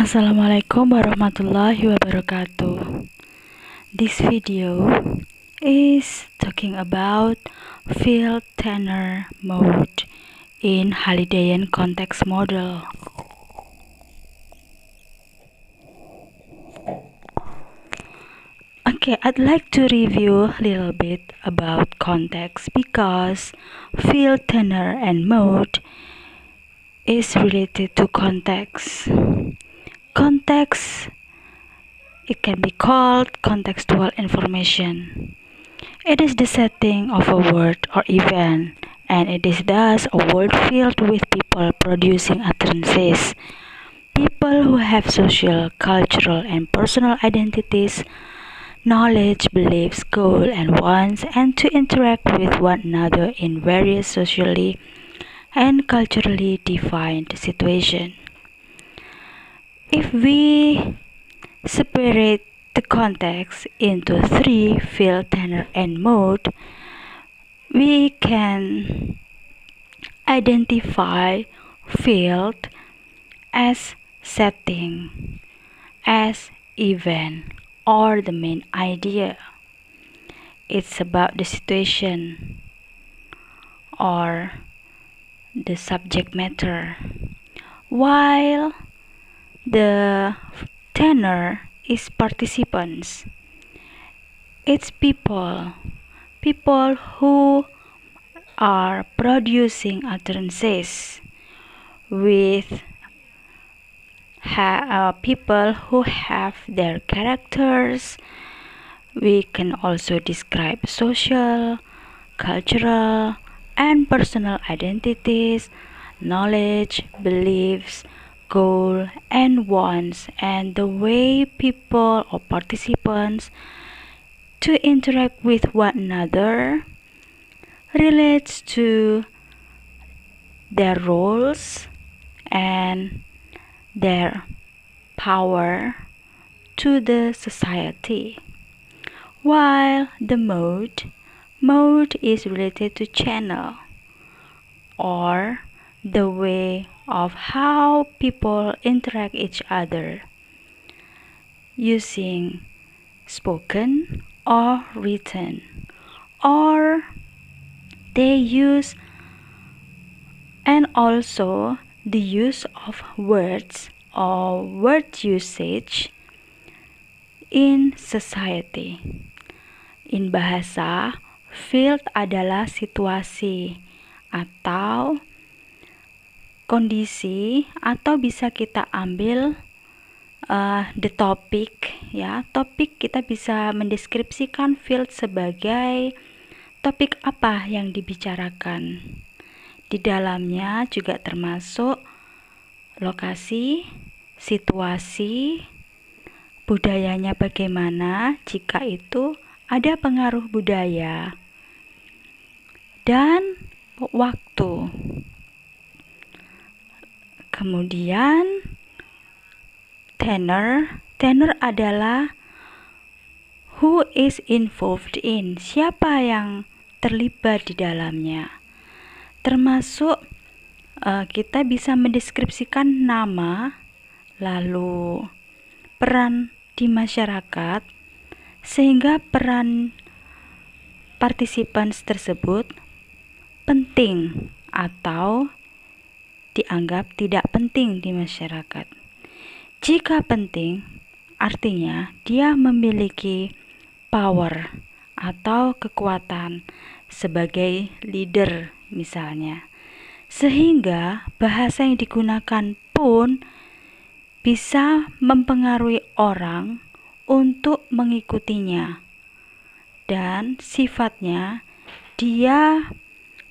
Assalamualaikum warahmatullahi wabarakatuh. This video is talking about field tenor mode in Halidayan context model. Okay, I'd like to review a little bit about context because field tenor and mode is related to context. Context, it can be called contextual information. It is the setting of a word or event, and it is thus a word filled with people producing utterances. People who have social, cultural, and personal identities, knowledge, beliefs, goals, and wants, and to interact with one another in various socially and culturally defined situations. If we separate the context into three, field, tenor, and mode, we can identify field as setting, as event, or the main idea. It's about the situation or the subject matter, while the tenor is participants. It's people who are producing utterances with people who have their characters. We can also describe social, cultural, and personal identities, knowledge, beliefs, goal, and wants, and the way people or participants to interact with one another relates to their roles and their power to the society. While the mode is related to channel or the way of how people interact each other using spoken or written, or they use, and also the use of words or word usage in society. In bahasa, field adalah situasi atau kondisi, atau bisa kita ambil the topic, ya. Topik kita bisa mendeskripsikan field sebagai topik apa yang dibicarakan. Di dalamnya juga termasuk lokasi, situasi, budayanya bagaimana, jika itu ada pengaruh budaya, dan waktu. Kemudian tenor adalah who is involved in, siapa yang terlibat di dalamnya. Termasuk kita bisa mendeskripsikan nama, lalu peran di masyarakat, sehingga peran participants tersebut penting atau dianggap tidak penting di masyarakat. Jika penting, artinya dia memiliki power atau kekuatan sebagai leader misalnya, sehingga bahasa yang digunakan pun bisa mempengaruhi orang untuk mengikutinya, dan sifatnya dia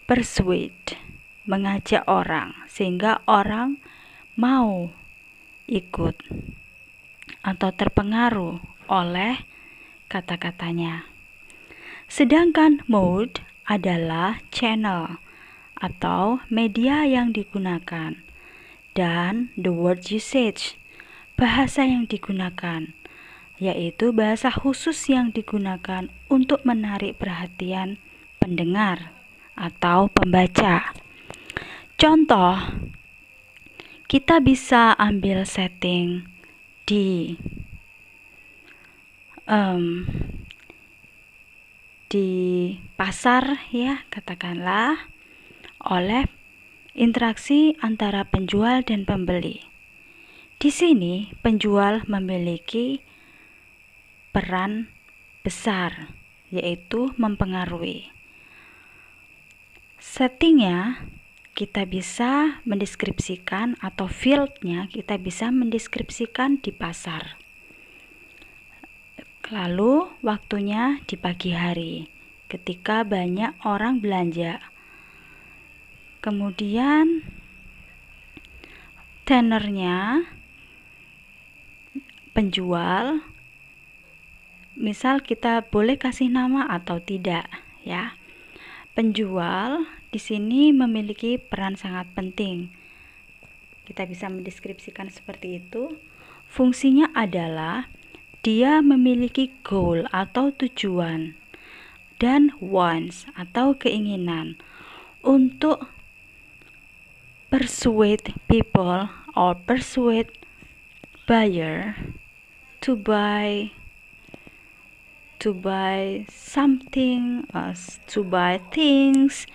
persuade, mengajak orang sehingga orang mau ikut atau terpengaruh oleh kata-katanya. Sedangkan mode adalah channel atau media yang digunakan, dan the word usage, bahasa yang digunakan, yaitu bahasa khusus yang digunakan untuk menarik perhatian pendengar atau pembaca. Contoh, kita bisa ambil setting di pasar ya, katakanlah, oleh interaksi antara penjual dan pembeli. Di sini penjual memiliki peran besar, yaitu mempengaruhi. Settingnya kita bisa mendeskripsikan, atau fieldnya kita bisa mendeskripsikan di pasar. Lalu waktunya di pagi hari ketika banyak orang belanja. Kemudian tenornya penjual, misal kita boleh kasih nama atau tidak ya. Penjual di sini memiliki peran sangat penting. Kita bisa mendeskripsikan seperti itu. Fungsinya adalah dia memiliki goal atau tujuan dan wants atau keinginan untuk persuade people or persuade buyer to buy something, to buy things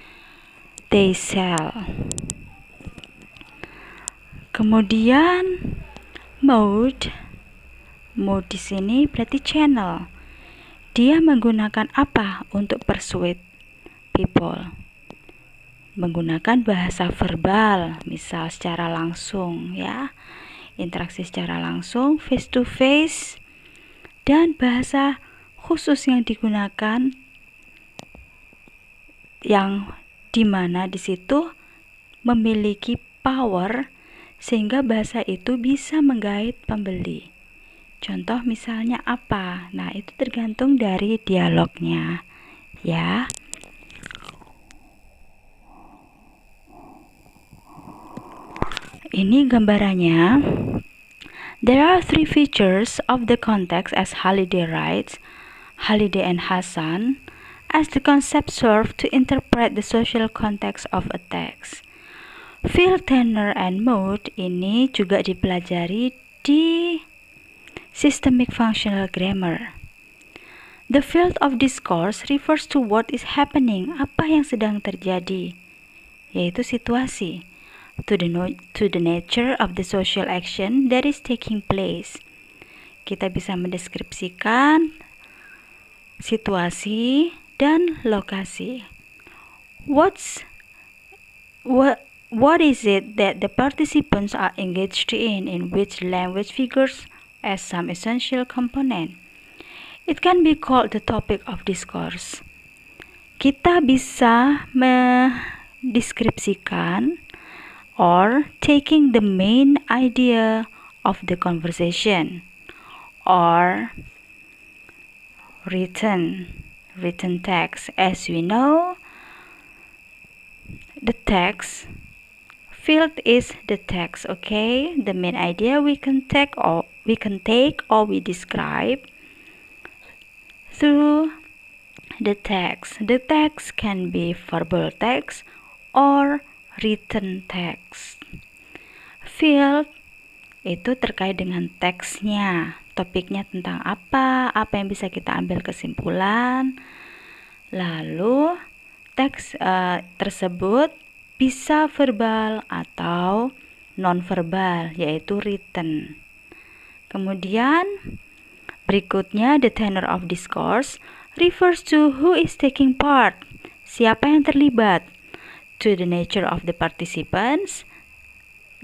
they sell. Kemudian mode di sini berarti channel. Dia menggunakan apa untuk persuade people? Menggunakan bahasa verbal, misal secara langsung ya, interaksi secara langsung, face to face, dan bahasa khusus yang digunakan, yang dimana di situ memiliki power sehingga bahasa itu bisa menggait pembeli. Contoh misalnya apa? Nah, itu tergantung dari dialognya ya. Ini gambarannya. There are 3 features of the context, as Halliday writes, Halliday and Hasan, as the concept serve to interpret the social context of a text. Feel, tenor, and mode ini juga dipelajari di Systemic Functional Grammar. The field of discourse refers to what is happening, apa yang sedang terjadi, yaitu situasi, to the nature of the social action that is taking place. Kita bisa mendeskripsikan situasi dan lokasi. What is it that the participants are engaged in which language figures as some essential component. It can be called the topic of discourse. Kita bisa mendeskripsikan or taking the main idea of the conversation, or written text. As we know, the text field is the text, okay? The main idea we can take or we describe through the text. The text can be verbal text or written text. Field itu terkait dengan teksnya, topiknya tentang apa yang bisa kita ambil kesimpulan. Lalu teks tersebut bisa verbal atau non-verbal, yaitu written. Kemudian berikutnya, the tenor of discourse refers to who is taking part, siapa yang terlibat, to the nature of the participants,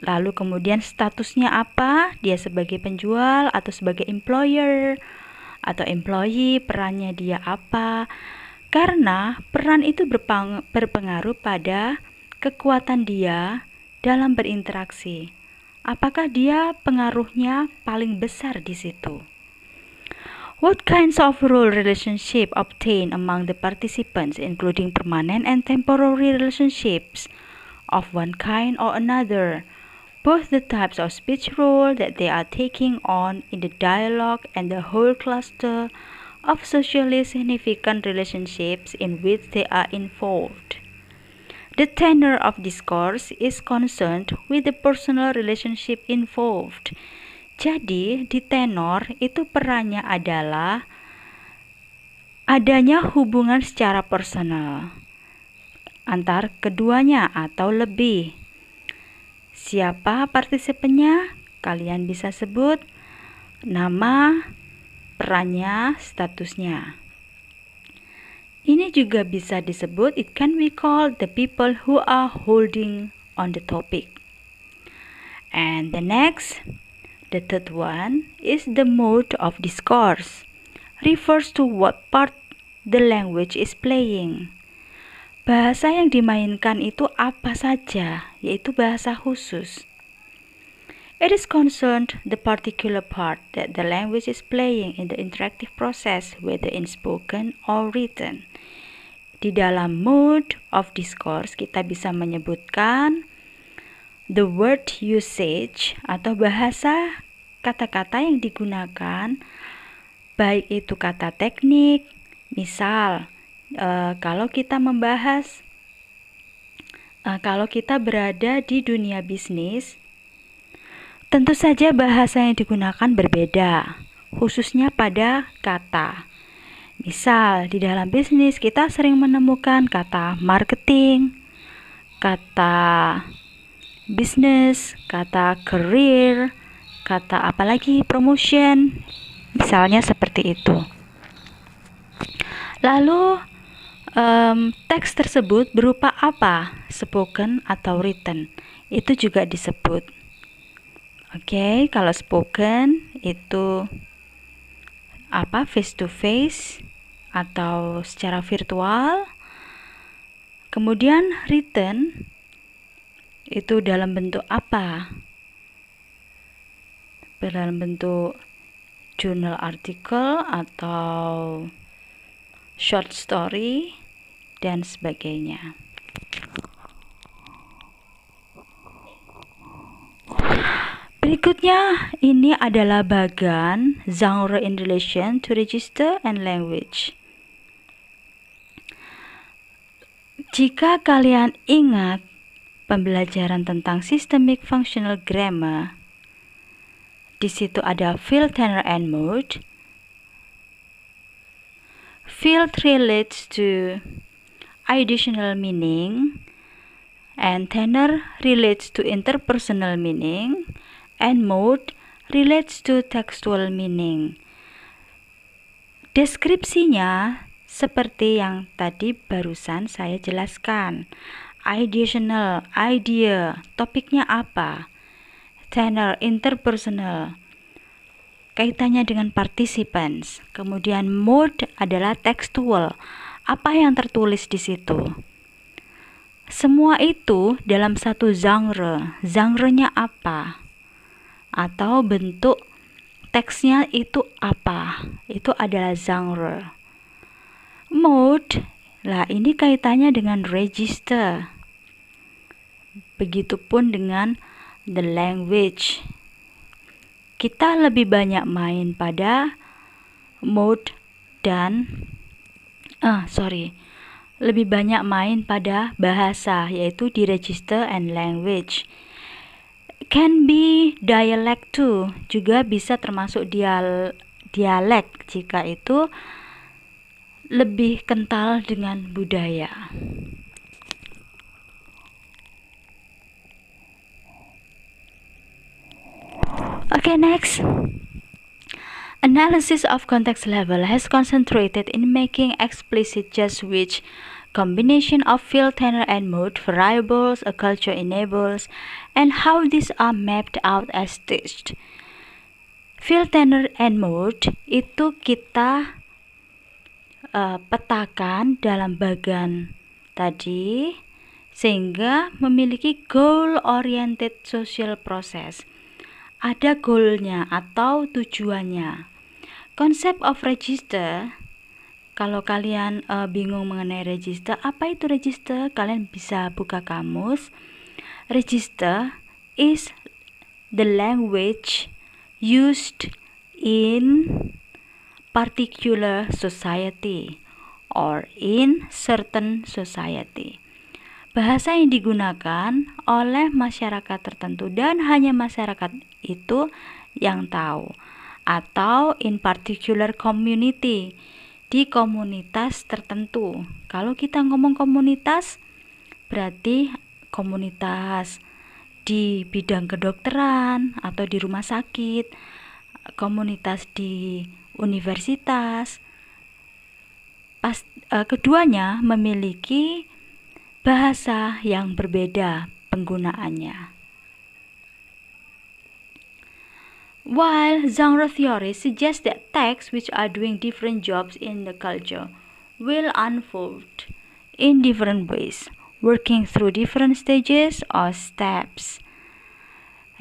lalu kemudian statusnya apa, dia sebagai penjual atau sebagai employer atau employee, perannya dia apa, karena peran itu berpengaruh pada kekuatan dia dalam berinteraksi. Apakah dia pengaruhnya paling besar di situ? What kinds of role relationship obtain among the participants, including permanent and temporary relationships of one kind or another, both the types of speech role that they are taking on in the dialogue and the whole cluster of socially significant relationships in which they are involved. The tenor of discourse is concerned with the personal relationship involved. Jadi di tenor itu perannya adalah adanya hubungan secara personal antar keduanya atau lebih. Siapa partisipennya? Kalian bisa sebut nama, perannya, statusnya. Ini juga bisa disebut, it can be called the people who are holding on the topic. And the third one is the mode of discourse. Refers to what part the language is playing. Bahasa yang dimainkan itu apa saja, yaitu bahasa khusus. It is concerned the particular part that the language is playing in the interactive process, whether in spoken or written. Di dalam mode of discourse, kita bisa menyebutkan the word usage atau bahasa kata-kata yang digunakan, baik itu kata teknik, misal kalau kita membahas, kalau kita berada di dunia bisnis, tentu saja bahasa yang digunakan berbeda, khususnya pada kata. Misal, di dalam bisnis kita sering menemukan kata marketing, kata bisnis, kata career, kata apalagi promotion, misalnya seperti itu. Lalu, teks tersebut berupa apa? Spoken atau written? Itu juga disebut. Oke, kalau spoken itu apa? Face to face atau secara virtual. Kemudian written itu dalam bentuk apa? Dalam bentuk journal article atau short story dan sebagainya. Berikutnya, ini adalah bagan genre in relation to register and language. Jika kalian ingat pembelajaran tentang systemic functional grammar, di situ ada field, tenor, and mode. Field relates to additional meaning, and tenor relates to interpersonal meaning, and mode relates to textual meaning. Deskripsinya seperti yang tadi barusan saya jelaskan. Additional, idea, topiknya apa? Tenor, interpersonal, kaitannya dengan participants. Kemudian mode adalah textual. Apa yang tertulis di situ? Semua itu dalam satu genre. Genre-nya apa? Atau bentuk teksnya itu apa? Itu adalah genre. Mode, lah ini kaitannya dengan register. Begitupun dengan the language. Kita lebih banyak main pada mode dan lebih banyak main pada bahasa, yaitu di register and language. Can be dialect too, juga bisa termasuk dialek jika itu lebih kental dengan budaya. Okay, next. Analysis of context level has concentrated in making explicit just which combination of field, tenor, and mode variables a culture enables and how these are mapped out as staged. Field, tenor, and mode itu kita petakan dalam bagan tadi sehingga memiliki goal-oriented social process. Ada goalnya atau tujuannya. Concept of register, kalau kalian bingung mengenai register, apa itu register? Kalian bisa buka kamus. Register is the language used in particular society or in certain society. bahasa yang digunakan oleh masyarakat tertentu dan hanya masyarakat itu yang tahu, atau in particular community, di komunitas tertentu. Kalau kita ngomong komunitas, berarti komunitas di bidang kedokteran atau di rumah sakit, komunitas di universitas. Keduanya memiliki bahasa yang berbeda penggunaannya. While genre theory suggests that texts which are doing different jobs in the culture will unfold in different ways, working through different stages or steps.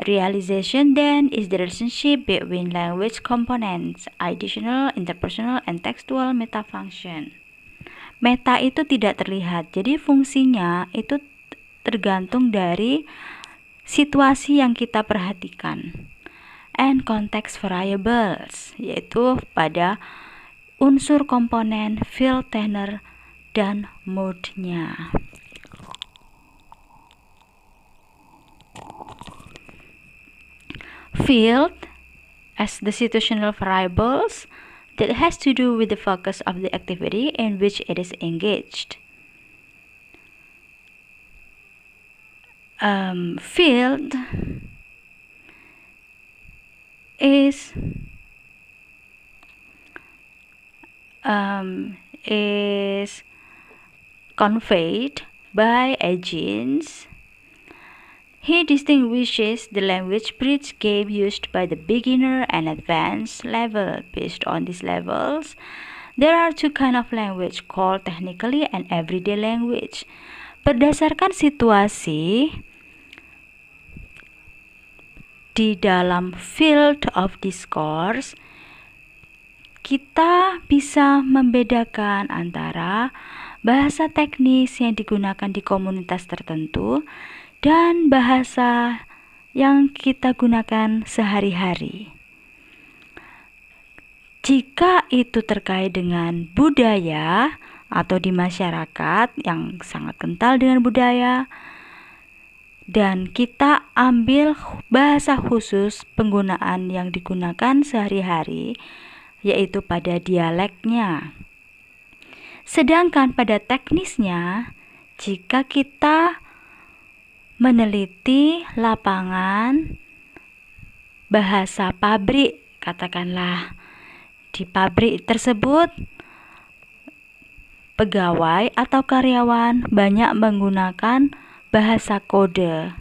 Realization then is the relationship between language components, additional, interpersonal, and textual meta function. Meta itu tidak terlihat, jadi fungsinya itu tergantung dari situasi yang kita perhatikan. And context variables, yaitu pada unsur komponen, feel, tenor, dan mood-nya. Field as the situational variables that has to do with the focus of the activity in which it is engaged. Field is conveyed by agents. He distinguishes the language bridge game used by the beginner and advanced level. Based on these levels, there are two kinds of language called technically and everyday language. Berdasarkan situasi di dalam field of discourse, kita bisa membedakan antara bahasa teknis yang digunakan di komunitas tertentu dan bahasa yang kita gunakan sehari-hari. Jika itu terkait dengan budaya atau di masyarakat yang sangat kental dengan budaya, dan kita ambil bahasa khusus penggunaan yang digunakan sehari-hari, yaitu pada dialeknya. Sedangkan pada teknisnya, jika kita meneliti lapangan bahasa pabrik, katakanlah di pabrik tersebut pegawai atau karyawan banyak menggunakan bahasa kode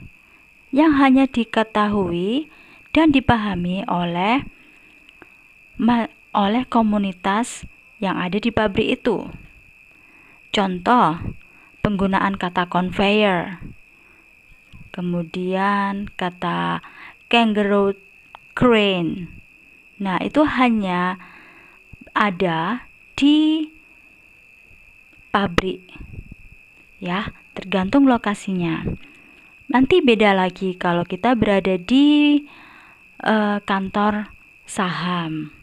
yang hanya diketahui dan dipahami oleh komunitas yang ada di pabrik itu. Contoh, penggunaan kata conveyor, kemudian kata kangaroo crane. Nah, itu hanya ada di pabrik, ya, tergantung lokasinya. Nanti beda lagi kalau kita berada di kantor saham.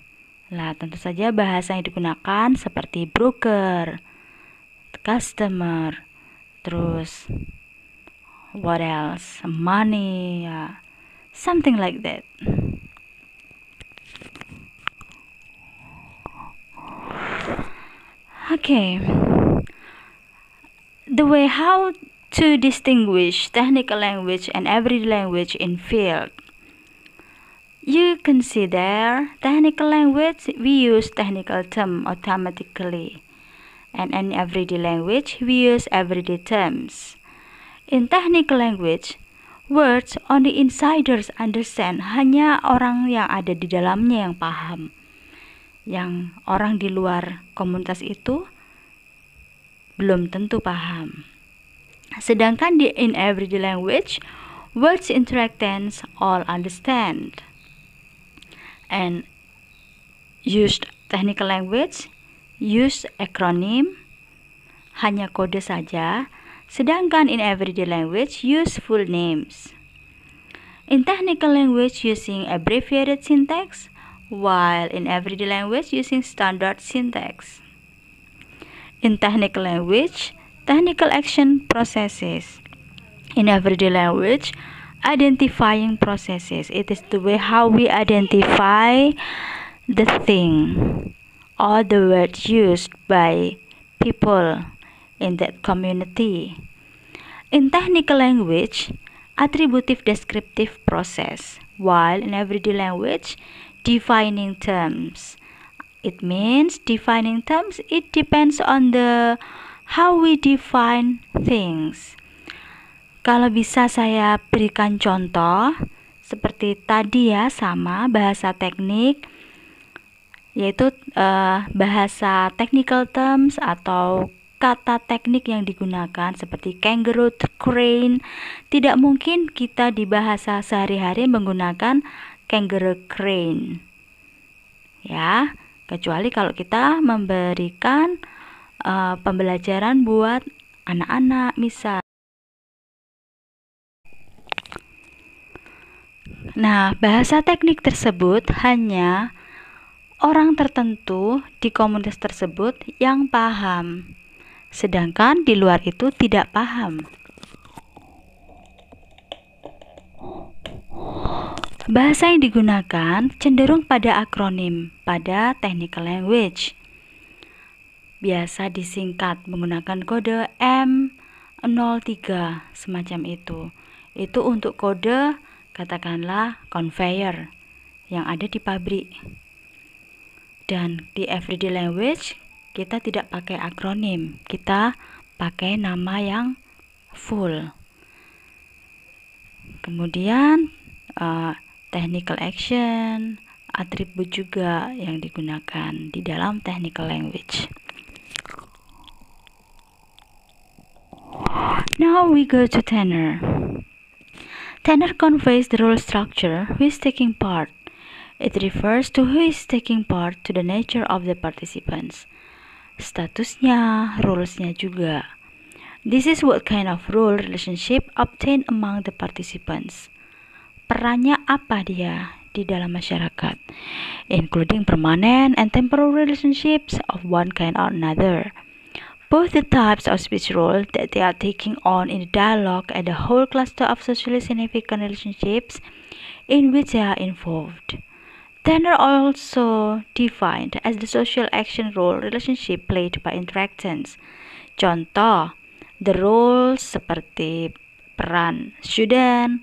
Nah, tentu saja bahasa yang digunakan seperti broker, customer, terus what else? Money, ya, something like that. Okay. The way how to distinguish technical language and everyday language in field. You consider technical language, we use technical term automatically. And in everyday language, we use everyday terms. In technical language, words only insiders understand. Hanya orang yang ada di dalamnya yang paham. Yang orang di luar komunitas itu belum tentu paham. Sedangkan in everyday language, words interact tense all understand. And used technical language, use acronym, hanya kode saja. Sedangkan in everyday language, use full names. In technical language, using abbreviated syntax, while in everyday language, using standard syntax. In technical language, Technical action processes. In everyday language, identifying processes. It is the way how we identify the thing or the word used by people in that community. In technical language, attributive descriptive process, while in everyday language, defining terms. It means defining terms, it depends on the how we define things. Kalau bisa saya berikan contoh seperti tadi ya, sama bahasa teknik, yaitu bahasa technical terms atau kata teknik yang digunakan seperti kangaroo, crane. Tidak mungkin kita di bahasa sehari-hari menggunakan kangaroo, crane, ya, kecuali kalau kita memberikan pembelajaran buat anak-anak misal. Nah, bahasa teknik tersebut hanya orang tertentu di komunitas tersebut yang paham, sedangkan di luar itu tidak paham. Bahasa yang digunakan cenderung pada akronim pada technical language. Biasa disingkat menggunakan kode M03 semacam itu. Itu untuk kode katakanlah conveyor yang ada di pabrik. Dan di everyday language kita tidak pakai akronim, kita pakai nama yang full. Kemudian technical action, atribut juga yang digunakan di dalam technical language. Now we go to tenor. Tenor conveys the role structure who is taking part. It refers to who is taking part to the nature of the participants. Statusnya, rolesnya juga. This is what kind of role relationship obtained among the participants. Perannya apa dia di dalam masyarakat, including permanent and temporary relationships of one kind or another. Both the types of speech role that they are taking on in the dialogue and the whole cluster of socially significant relationships in which they are involved. Tenor also defined as the social action role relationship played by interactions. Contoh, the roles seperti peran student,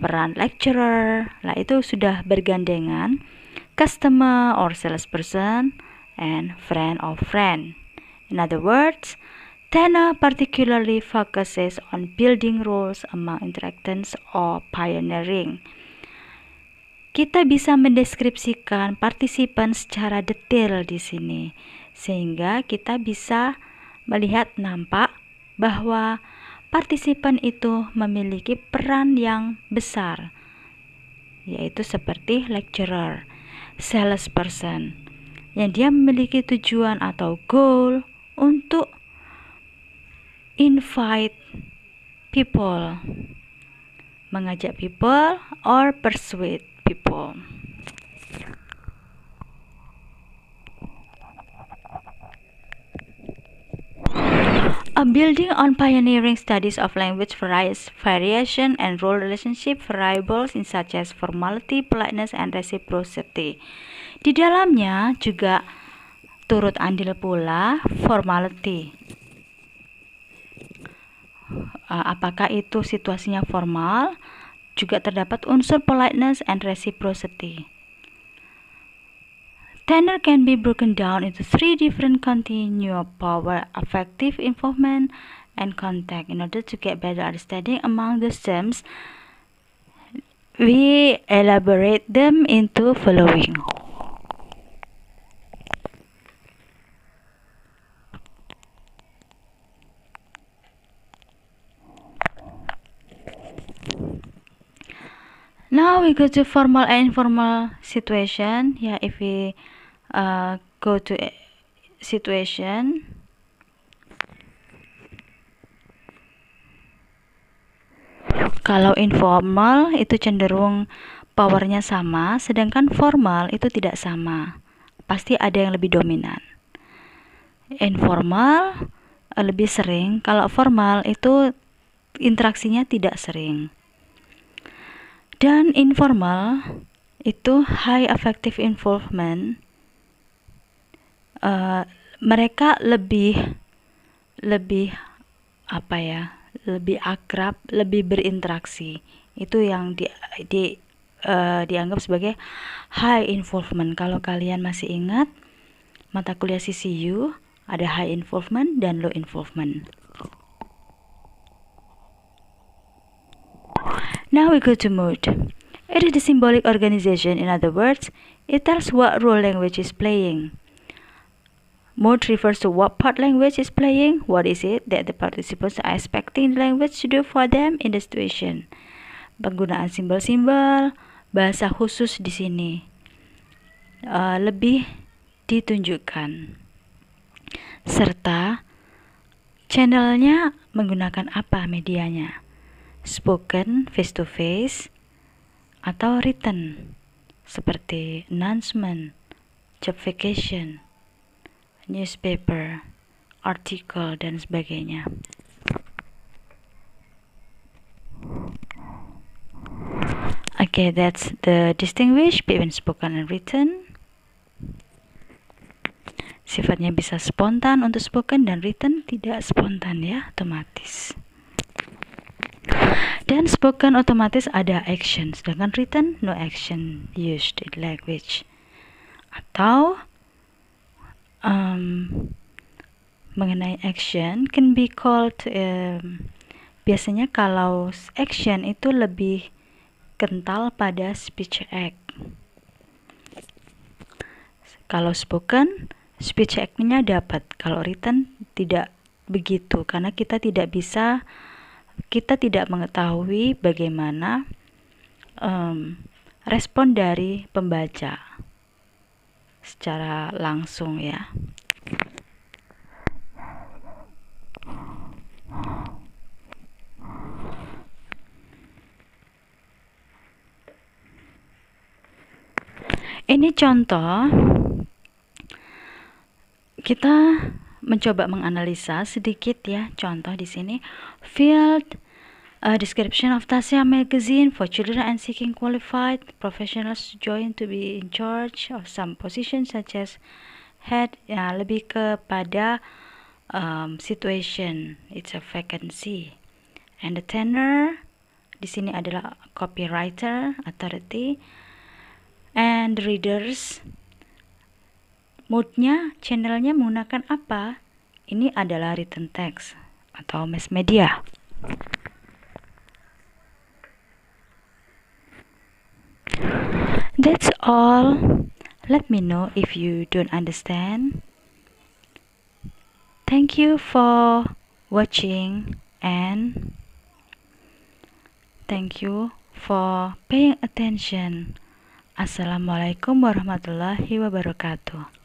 peran lecturer, lah itu sudah bergandengan, customer or salesperson, and friend of friend. In other words, tenor particularly focuses on building roles among interactants or pioneering. Kita bisa mendeskripsikan partisipan secara detail di sini, sehingga kita bisa melihat nampak bahwa partisipan itu memiliki peran yang besar, yaitu seperti lecturer, salesperson, yang dia memiliki tujuan atau goal untuk invite people, mengajak people or persuade people. A building on pioneering studies of language variation and role relationship variables in such as formality, politeness, and reciprocity. Di dalamnya juga turut andil pula formality. Apakah itu situasinya formal? Juga terdapat unsur politeness and reciprocity. Tenor can be broken down into three different continua: power, affective, involvement, and contact. In order to get better understanding among those terms, we elaborate them into following. Now we go to formal and informal situation. Yeah, if we go to situation, kalau informal itu cenderung powernya sama, sedangkan formal itu tidak sama. Pasti ada yang lebih dominan. Informal lebih sering. Kalau formal itu interaksinya tidak sering. Dan informal itu high effective involvement. Mereka lebih apa ya? Lebih akrab, lebih berinteraksi. Itu yang dianggap sebagai high involvement. Kalau kalian masih ingat mata kuliah CCU ada high involvement dan low involvement. Now we go to mood. It is the symbolic organization. In other words, it tells what role language is playing. Mood refers to what part language is playing. What is it that the participants are expecting the language to do for them in the situation. Penggunaan simbol-simbol, bahasa khusus di sini lebih ditunjukkan. Serta channelnya menggunakan apa medianya? Spoken, face to face, atau written seperti announcement, job vacation, newspaper, artikel, dan sebagainya. Okay, that's the distinguish between spoken and written. Sifatnya bisa spontan untuk spoken dan written tidak spontan ya, otomatis. Dan spoken otomatis ada action, sedangkan written no action used in language. Atau mengenai action can be called biasanya kalau action itu lebih kental pada speech act. Kalau spoken, speech act-nya dapat. Kalau written tidak begitu, karena kita tidak mengetahui bagaimana respon dari pembaca secara langsung ya. Ini contoh, kita mencoba menganalisa sedikit ya. Contoh di sini, field description of Tasya magazine for children and seeking qualified professionals to join to be in charge of some position such as head, ya lebih kepada situation, it's a vacancy. And the tenor di sini adalah copywriter, authority, and the readers. Moodnya, channelnya menggunakan apa? Ini adalah written text atau mass media. That's all. Let me know if you don't understand. Thank you for watching and thank you for paying attention. Assalamualaikum warahmatullahi wabarakatuh.